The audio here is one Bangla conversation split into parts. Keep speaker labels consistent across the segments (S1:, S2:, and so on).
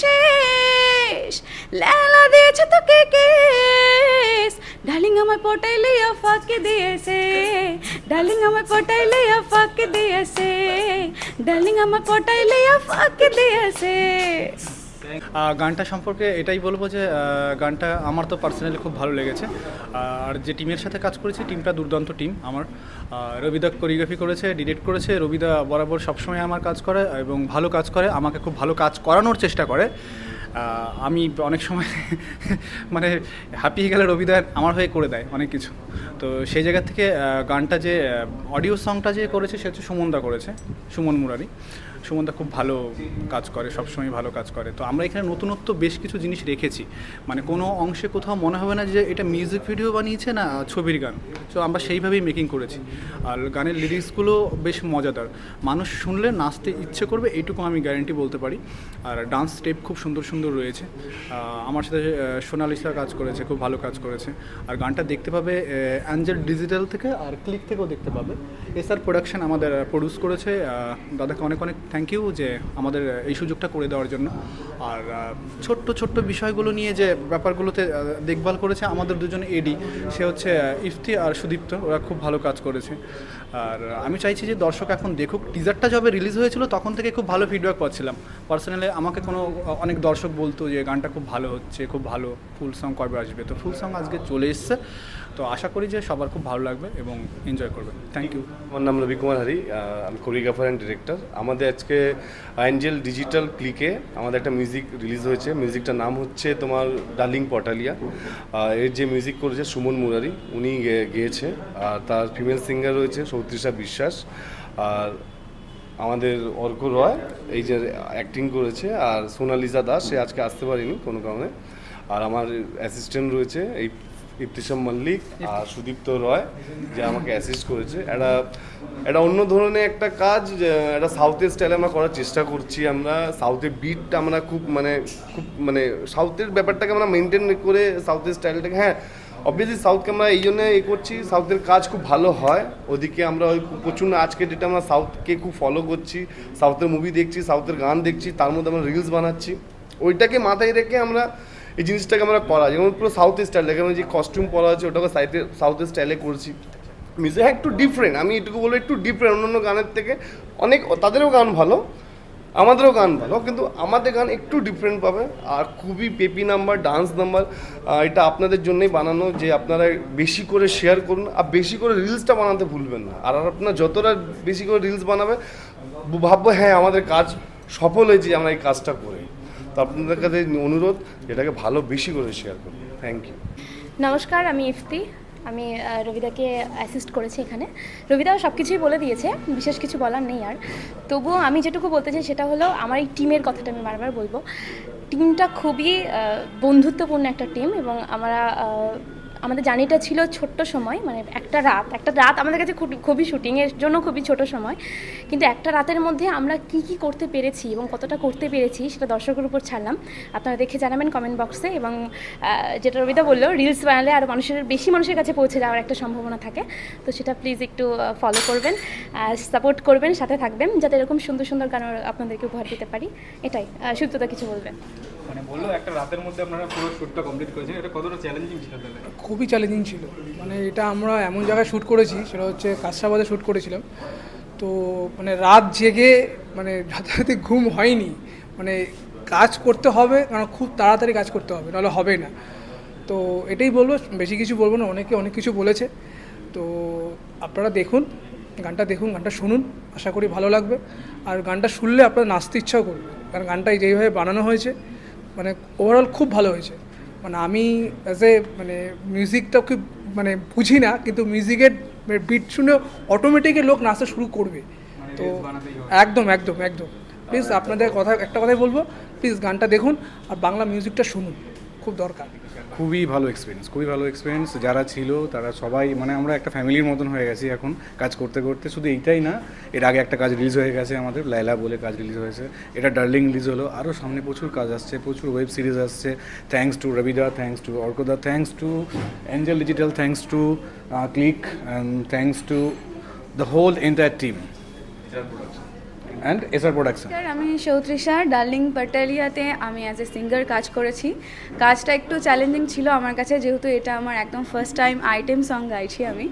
S1: শেষ লেলা দিয়েছে তোকে কেস ডার্লিং আমায় পটাইলে ফাঁকি দিয়েছে ডার্লিং আমায় পটাইলে ফাঁকি দিয়েছে ডার্লিং আমায় পটাইলে ফাঁকি দিয়েছে।
S2: গানটা সম্পর্কে এটাই বলবো যে গানটা আমার তো পার্সোনালি খুব ভালো লেগেছে। আর যে টিমের সাথে কাজ করেছি টিমটা দুর্দান্ত টিম আমার। রবিদা কোরিওগ্রাফি করেছে, ডিরেক্ট করেছে। রবিদা বরাবর সবসময় আমার কাজ করে এবং ভালো কাজ করে, আমাকে খুব ভালো কাজ করানোর চেষ্টা করে। আমি অনেক সময় মানে হ্যাপি গেলে রবিদা আমার হয়ে করে দেয় অনেক কিছু। তো সেই জায়গা থেকে গানটা যে অডিও সংটা যে করেছে সে হচ্ছে সুমনদা করেছে, সুমন মুরারি। সুমনদা খুব ভালো কাজ করে, সবসময় ভালো কাজ করে। তো আমরা এখানে নতুনত্ব বেশ কিছু জিনিস রেখেছি, মানে কোনো অংশে কোথাও মনে হবে না যে এটা মিউজিক ভিডিও বানিয়েছে না ছবির গান। তো আমরা সেইভাবেই মেকিং করেছি। আর গানের লিরিক্সগুলো বেশ মজাদার, মানুষ শুনলে নাচতে ইচ্ছে করবে এইটুকু আমি গ্যারেন্টি বলতে পারি। আর ডান্স স্টেপ খুব সুন্দর সুন্দর রয়েছে। আমার সাথে সোনালিসা কাজ করেছে, খুব ভালো কাজ করেছে। আর গানটা দেখতে পাবে অ্যাঞ্জেল ডিজিটাল থেকে আর ক্লিক থেকেও দেখতে পাবে। এসআর প্রোডাকশন আমাদের প্রডিউস করেছে। দাদাকে অনেক অনেক থ্যাংক ইউ যে আমাদের এই সুযোগটা করে দেওয়ার জন্য। আর ছোট্ট ছোট্ট বিষয়গুলো নিয়ে যে ব্যাপারগুলোতে দেখভাল করেছে আমাদের দুজন এডি, সে হচ্ছে ইফতি আর সুদীপ্ত, ওরা খুব ভালো কাজ করেছে। আর আমি চাইছি যে দর্শক এখন দেখুক। টিজারটা যবে রিলিজ হয়েছিল তখন থেকে খুব ভালো ফিডব্যাক পাচ্ছিলাম। পার্সোনালি আমাকে অনেক দর্শক বলতো যে গানটা খুব ভালো হচ্ছে, খুব ভালো, ফুল সং কবে আসবে। তো ফুল সং আজকে চলে এসছে, তো আশা করি যে সবার খুব ভালো লাগবে এবং এনজয় করবে। Thank you.
S3: আমার নাম রবি কুমার হারি, আমি কোরিওগ্রাফার অ্যান্ড ডিরেক্টর। আমাদের আজকে অ্যাঞ্জেল ডিজিটাল ক্লিকে আমাদের একটা মিউজিক রিলিজ হয়েছে। মিউজিকটার নাম হচ্ছে তোমার ডার্লিং পটালিয়া। এর যে মিউজিক করেছে সুমন মুরারি, উনি গেয়েছে। আর তার ফিমেল সিঙ্গার রয়েছে সৌত্রিষা বিশ্বাস। আর আমাদের অর্ক রয় এই যে অ্যাক্টিং করেছে। আর সোনালিসা দাস, সে আজকে আসতে পারেনি কোনো কারণে। আর আমার অ্যাসিস্ট্যান্ট রয়েছে এই ইফতিসাম মল্লিক আর সুদীপ্ত রয়, যে আমাকে অ্যাসিস্ট করেছে। এটা অন্য ধরনের একটা কাজ, একটা সাউথের স্টাইলে আমরা করার চেষ্টা করছি। আমরা সাউথের বিটটা আমরা খুব মানে সাউথের ব্যাপারটাকে আমরা মেনটেন করে সাউথের স্টাইলটাকে, হ্যাঁ অবভিয়াসলি সাউথকে আমরা এই জন্য করছি, সাউথের কাজ খুব ভালো হয় ওদিকে। আমরা ওই প্রচুর আজকে ডেটে আমরা সাউথকে খুব ফলো করছি, সাউথের মুভি দেখছি, সাউথের গান দেখছি, তার মধ্যে আমরা রিলস বানাচ্ছি। ওইটাকে মাথায় রেখে আমরা এই জিনিসটাকে আমরা করা, যেমন পুরো সাউথ স্টাইল, এখানে যে কস্টিউম পরা আছে ওটাকে সাউথ স্টাইলে করছি। মিউজিক একটু ডিফারেন্ট, আমি এটুকু বলবো একটু ডিফারেন্ট অন্যান্য গানের থেকে। অনেক তাদেরও গান ভালো, আমাদেরও গান ভালো, কিন্তু আমাদের গান একটু ডিফারেন্ট পাবে। আর খুবই পেপি নাম্বার, ডান্স নাম্বার, এটা আপনাদের জন্যই বানানো, যে আপনারা বেশি করে শেয়ার করুন আর বেশি করে রিলসটা বানাতে ভুলবেন না। আর আপনার যতটা বেশি করে রিলস বানাবে ভাববো হ্যাঁ আমাদের কাজ সফল হয়েছে আমরা এই কাজটা করে। তো আপনাদের কাছে অনুরোধ এটাকে ভালো বেশি করে শেয়ার করুন। Thank you.
S4: নমস্কার, আমি ইফতি। আমি রবিদাকে অ্যাসিস্ট করেছি এখানে। রবিদাও সব কিছুই বলে দিয়েছে, বিশেষ কিছু বলার নেই। আর তবুও আমি যেটুকু বলতে চাই সেটা হলো আমার এই টিমের কথাটা আমি বারবার বলবো। টিমটা খুবই বন্ধুত্বপূর্ণ একটা টিম এবং আমাদের জার্নিটা ছিল ছোট্ট সময়, মানে একটা রাত আমাদের কাছে খুবই শুটিংয়ের জন্য খুবই ছোট সময়, কিন্তু একটা রাতের মধ্যে আমরা কি করতে পেরেছি এবং কতটা করতে পেরেছি সেটা দর্শকের উপর ছাড়লাম। আপনারা দেখে জানাবেন কমেন্ট বক্সে। এবং যেটা রবিদা বললো, রিলস বানালে আর বেশি মানুষের কাছে পৌঁছে যাওয়ার একটা সম্ভাবনা থাকে, তো সেটা প্লিজ একটু ফলো করবেন, সাপোর্ট করবেন, সাথে থাকবেন, যাতে এরকম সুন্দর সুন্দর গান আপনাদেরকে উপহার দিতে পারি। এটাই। সুপ্তদা কিছু বলবেন?
S5: মানে বললো একটা রাতের মধ্যে আপনারা পুরো শ্যুটটা কমপ্লিট করেছেন, এটা কতটা চ্যালেঞ্জিং ছিল?
S6: খুবই চ্যালেঞ্জিং ছিল। মানে এটা আমরা এমন জায়গায় শ্যুট করেছি, সেটা হচ্ছে কাশরাবাদে শ্যুট করেছিলাম। তো মানে রাত জেগে মানে রাতারাতি ঘুম হয়নি, মানে কাজ করতে হবে, কারণ খুব তাড়াতাড়ি কাজ করতে হবে, নাহলে হবে না। তো এটাই বলবো, বেশি কিছু বলবো না, অনেকে অনেক কিছু বলেছে। তো আপনারা দেখুন, গানটা শুনুন, আশা করি ভালো লাগবে। আর গানটা শুনলে আপনারা নাচতে ইচ্ছাও করবে, কারণ গানটা যেইভাবে বানানো হয়েছে মানে ওভারঅল খুব ভালো হয়েছে। মানে আমি অ্যাজ এ মানে মিউজিকটা খুব মানে বুঝি না, কিন্তু মিউজিকের বিট শুনে অটোমেটিকই লোক নাচতে শুরু করবে। তো একদম প্লিজ আপনাদের একটা কথাই বলবো, প্লিজ গানটা দেখুন আর বাংলা মিউজিকটা শুনুন, খুব দরকার।
S2: খুবই ভালো এক্সপিরিয়েন্স। যারা ছিল তারা সবাই মানে আমরা একটা ফ্যামিলির মতন হয়ে গেছি এখন কাজ করতে করতে। শুধু এইটাই না, এর আগে একটা কাজ রিলিজ হয়ে গেছে আমাদের, লাইলা বলে কাজ রিলিজ হয়েছে, এটা ডার্লিং রিলিজ হলো। আরও সামনে প্রচুর কাজ আসছে, প্রচুর ওয়েব সিরিজ আসছে। থ্যাঙ্কস টু রবিদা, থ্যাঙ্কস টু অর্কদা, thanks to Angel Digital, thanks to Click, and thanks to the whole entire team. And SR production.
S1: আমি সৌত্রিষা, ডার্লিং পটালিয়াতে আমি অ্যাজ এ সিঙ্গার কাজ করেছি। কাজটা একটু চ্যালেঞ্জিং ছিল আমার কাছে, যেহেতু এটা আমার একদম ফার্স্ট টাইম আইটেম সং গাইছি আমি।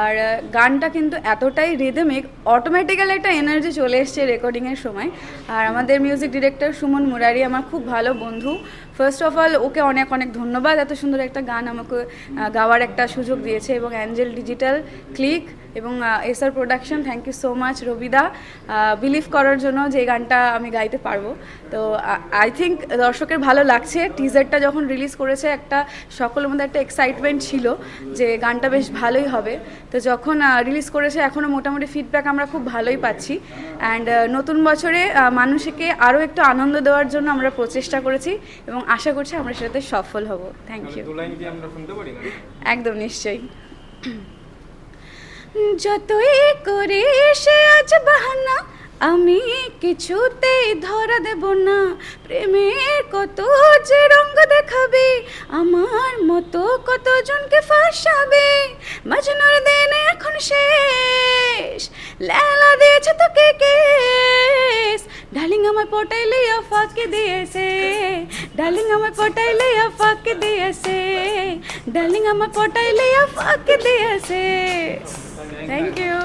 S1: আর গানটা কিন্তু এতটাই রিদমিক, অটোমেটিক্যালি একটা এনার্জি চলে এসছে রেকর্ডিংয়ের সময়। আর আমাদের মিউজিক ডিরেক্টর সুমন মুরারি আমার খুব ভালো বন্ধু। ফার্স্ট অফ অল ওকে অনেক অনেক ধন্যবাদ, এত সুন্দর একটা গান আমাকে গাওয়ার একটা সুযোগ দিয়েছে। এবং অ্যাঞ্জেল ডিজিটাল ক্লিক এবং SR production, thank you so much রবিদা বিলিভ করার জন্য যে এই গানটা আমি গাইতে পারবো। তো আই থিঙ্ক দর্শকের ভালো লাগছে। টিজারটা যখন রিলিজ করেছে একটা সকলের মধ্যে একটা এক্সাইটমেন্ট ছিল যে গানটা বেশ ভালোই হবে। তো যখন রিলিজ করেছে এখনও মোটামুটি ফিডব্যাক আমরা খুব ভালোই পাচ্ছি। অ্যান্ড নতুন বছরে মানুষকে আরও একটু আনন্দ দেওয়ার জন্য আমরা প্রচেষ্টা করেছি এবং আশা করছি আমরা সেটাতে সফল হব। Thank you. একদম নিশ্চয়ই। যতই করে সে আজ বাহানা, আমি কিছুতেই ধরা দেব না। প্রেমের কত যে রঙ দেখাবে, আমার মতো কতজনকে ফাঁসাবে। মজনুর দিন এখন শেষ, লেলা দিয়েছে তোকে কেস। ডার্লিং আমায় পটাইলে ফাঁকি দিয়েছে, ডার্লিং আমায় পটাইলে ফাঁকি দিয়েছে, ডার্লিং আমায় পটাইলে ফাঁকি দিয়েছে। Thank you.